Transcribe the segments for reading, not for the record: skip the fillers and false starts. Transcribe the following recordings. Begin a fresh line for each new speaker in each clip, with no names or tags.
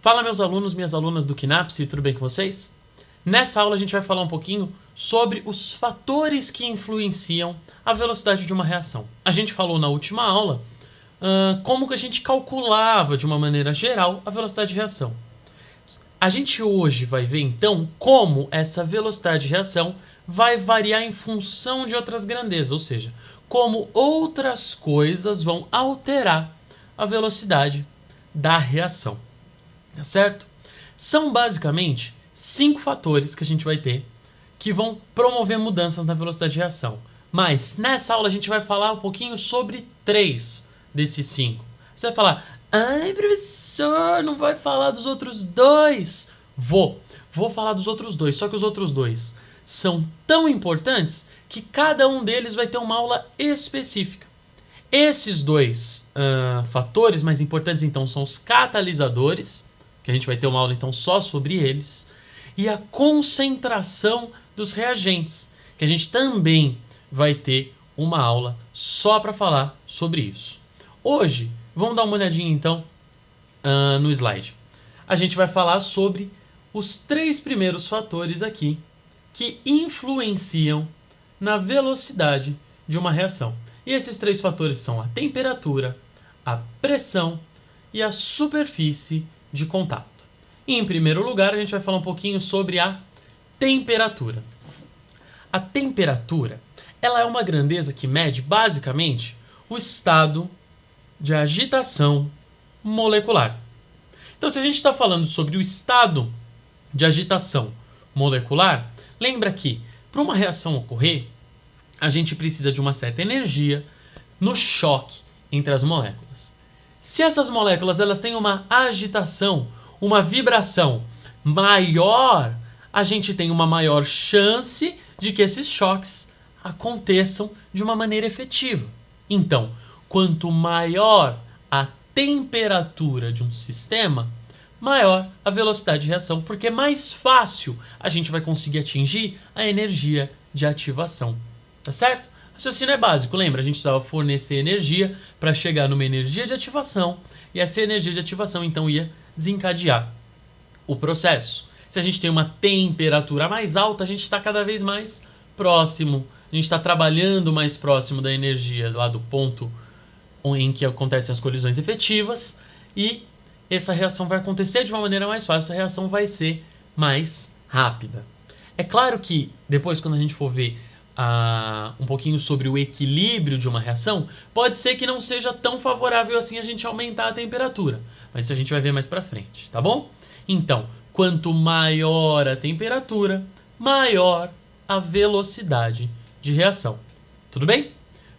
Fala meus alunos, minhas alunas do KNAPS, tudo bem com vocês? Nessa aula a gente vai falar um pouquinho sobre os fatores que influenciam a velocidade de uma reação. A gente falou na última aula como que a gente calculava de uma maneira geral a velocidade de reação. A gente hoje vai ver então como essa velocidade de reação vai variar em função de outras grandezas, ou seja, como outras coisas vão alterar a velocidade da reação. Tá certo? São basicamente 5 fatores que a gente vai ter que vão promover mudanças na velocidade de reação. Mas nessa aula a gente vai falar um pouquinho sobre 3 desses 5. Você vai falar, ai professor, não vai falar dos outros 2? Vou falar dos outros 2, só que os outros 2 são tão importantes que cada um deles vai ter uma aula específica. Esses 2 fatores mais importantes então são os catalisadores, que a gente vai ter uma aula então só sobre eles, e a concentração dos reagentes, que a gente também vai ter uma aula só para falar sobre isso. Hoje, vamos dar uma olhadinha então no slide. A gente vai falar sobre os 3 primeiros fatores aqui que influenciam na velocidade de uma reação. E esses 3 fatores são a temperatura, a pressão e a superfície de contato. E, em primeiro lugar, a gente vai falar um pouquinho sobre a temperatura. A temperatura, ela é uma grandeza que mede, basicamente, o estado de agitação molecular. Então, se a gente está falando sobre o estado de agitação molecular, lembra que, para uma reação ocorrer, a gente precisa de uma certa energia no choque entre as moléculas. Se essas moléculas elas têm uma agitação, uma vibração maior, a gente tem uma maior chance de que esses choques aconteçam de uma maneira efetiva. Então, quanto maior a temperatura de um sistema, maior a velocidade de reação, porque mais fácil a gente vai conseguir atingir a energia de ativação. Tá certo? O raciocínio é básico, lembra? A gente precisava fornecer energia para chegar numa energia de ativação e essa energia de ativação então ia desencadear o processo. Se a gente tem uma temperatura mais alta, a gente está cada vez mais próximo, a gente está trabalhando mais próximo da energia lá do ponto em que acontecem as colisões efetivas e essa reação vai acontecer de uma maneira mais fácil, essa reação vai ser mais rápida. É claro que depois, quando a gente for ver um pouquinho sobre o equilíbrio de uma reação, pode ser que não seja tão favorável assim a gente aumentar a temperatura, mas isso a gente vai ver mais pra frente, tá bom? Então, quanto maior a temperatura, maior a velocidade de reação. Tudo bem?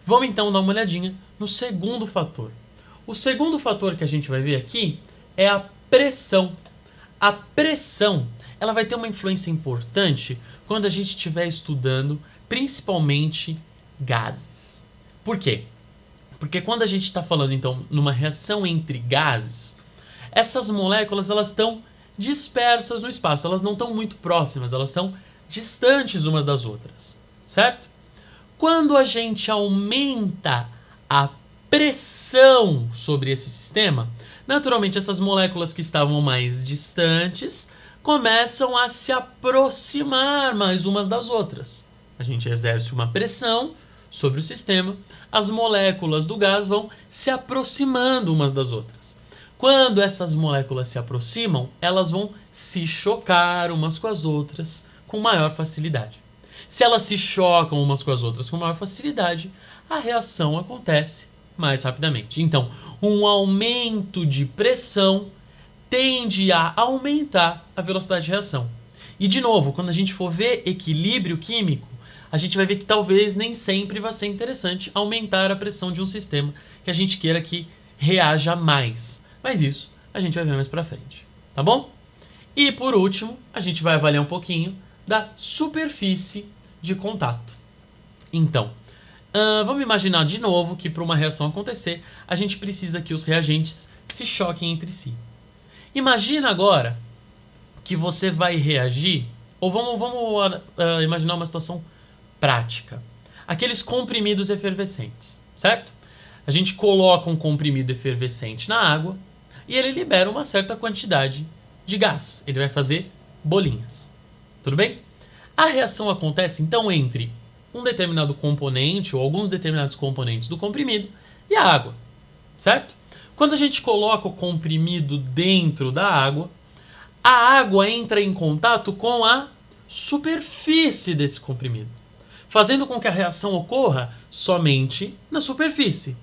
Vamos então dar uma olhadinha no segundo fator. O segundo fator que a gente vai ver aqui é a pressão. A pressão, ela vai ter uma influência importante quando a gente estiver estudando principalmente gases. Por quê? Porque quando a gente está falando então numa reação entre gases, essas moléculas elas estão dispersas no espaço, elas não estão muito próximas, elas estão distantes umas das outras, certo? Quando a gente aumenta a pressão sobre esse sistema, naturalmente essas moléculas que estavam mais distantes começam a se aproximar mais umas das outras. A gente exerce uma pressão sobre o sistema, as moléculas do gás vão se aproximando umas das outras. Quando essas moléculas se aproximam, elas vão se chocar umas com as outras com maior facilidade. Se elas se chocam umas com as outras com maior facilidade, a reação acontece mais rapidamente. Então, um aumento de pressão tende a aumentar a velocidade de reação. E, de novo, quando a gente for ver equilíbrio químico, a gente vai ver que talvez nem sempre vai ser interessante aumentar a pressão de um sistema que a gente queira que reaja mais. Mas isso a gente vai ver mais pra frente, tá bom? E por último, a gente vai avaliar um pouquinho da superfície de contato. Então, vamos imaginar de novo que para uma reação acontecer, a gente precisa que os reagentes se choquem entre si. Imagina agora que você vai reagir, ou vamos imaginar uma situação prática. Aqueles comprimidos efervescentes, certo? A gente coloca um comprimido efervescente na água e ele libera uma certa quantidade de gás. Ele vai fazer bolinhas. Tudo bem? A reação acontece, então, entre um determinado componente ou alguns determinados componentes do comprimido e a água, certo? Quando a gente coloca o comprimido dentro da água, a água entra em contato com a superfície desse comprimido, fazendo com que a reação ocorra somente na superfície.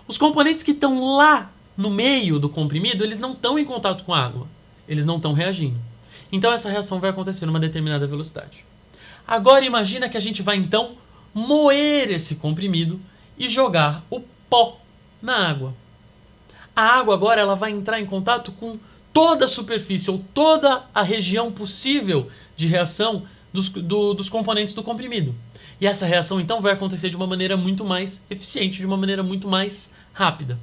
Os componentes que estão lá no meio do comprimido, eles não estão em contato com a água, eles não estão reagindo. Então essa reação vai acontecer numa determinada velocidade. Agora imagina que a gente vai então moer esse comprimido e jogar o pó na água. A água agora ela vai entrar em contato com toda a superfície ou toda a região possível de reação dos componentes do comprimido. E essa reação então vai acontecer de uma maneira muito mais eficiente, de uma maneira muito mais rápida.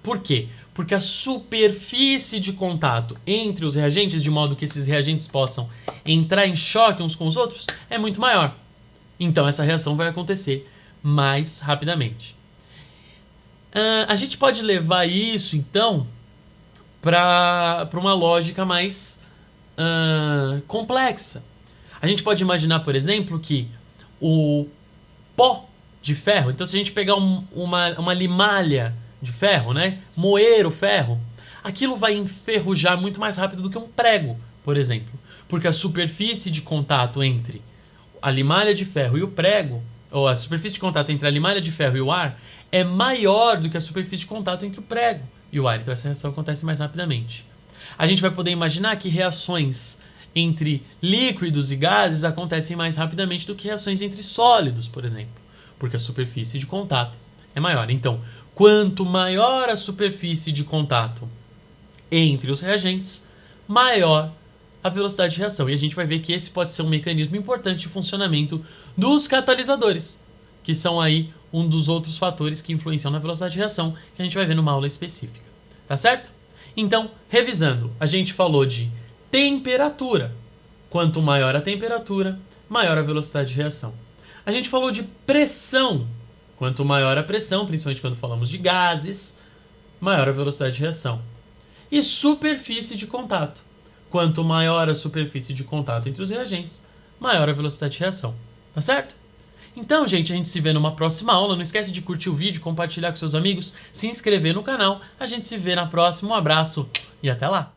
Por quê? Porque a superfície de contato entre os reagentes, de modo que esses reagentes possam entrar em choque uns com os outros, é muito maior. Então essa reação vai acontecer mais rapidamente. A gente pode levar isso, então, para uma lógica mais complexa. A gente pode imaginar, por exemplo, que o pó de ferro, então se a gente pegar uma limalha de ferro, né, moer o ferro, aquilo vai enferrujar muito mais rápido do que um prego, por exemplo. Porque a superfície de contato entre a limalha de ferro e o prego, ou a superfície de contato entre a limalha de ferro e o ar, é maior do que a superfície de contato entre o prego e o ar. Então essa reação acontece mais rapidamente. A gente vai poder imaginar que reações entre líquidos e gases acontecem mais rapidamente do que reações entre sólidos, por exemplo, porque a superfície de contato é maior. Então, quanto maior a superfície de contato entre os reagentes, maior a velocidade de reação. E a gente vai ver que esse pode ser um mecanismo importante de funcionamento dos catalisadores, que são aí um dos outros fatores que influenciam na velocidade de reação, que a gente vai ver numa aula específica. Tá certo? Então, revisando, a gente falou de temperatura. Quanto maior a temperatura, maior a velocidade de reação. A gente falou de pressão. Quanto maior a pressão, principalmente quando falamos de gases, maior a velocidade de reação. E superfície de contato. Quanto maior a superfície de contato entre os reagentes, maior a velocidade de reação. Tá certo? Então, gente, a gente se vê numa próxima aula. Não esquece de curtir o vídeo, compartilhar com seus amigos, se inscrever no canal. A gente se vê na próxima. Um abraço e até lá!